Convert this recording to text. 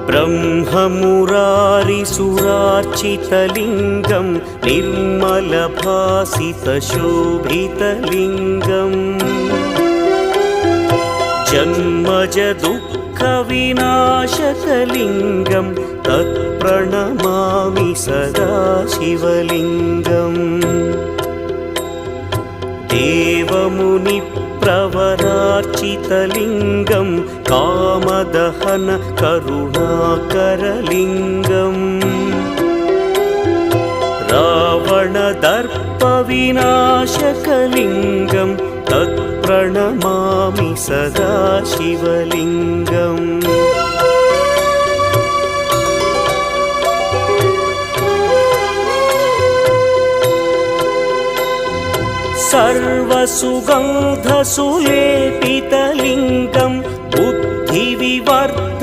ब्रह्ममुरारिसुरार्चितलिङ्गं निर्मलभासितशोभितलिङ्गम् जन्मजदुःखविनाशकलिङ्गं तत्प्रणमामि सदा शिवलिङ्गम् देवमुनिप्रवरार्चितलिङ्गं कामदहन करुणाकरलिङ्गम् रावणदर्पविनाशकलिङ्गं तत्प्रणमामि सदा शिवलिङ्गम् सर्वसुगन्धसुलेपितलिङ्गं बुद्धिविवर्धकलिङ्गम्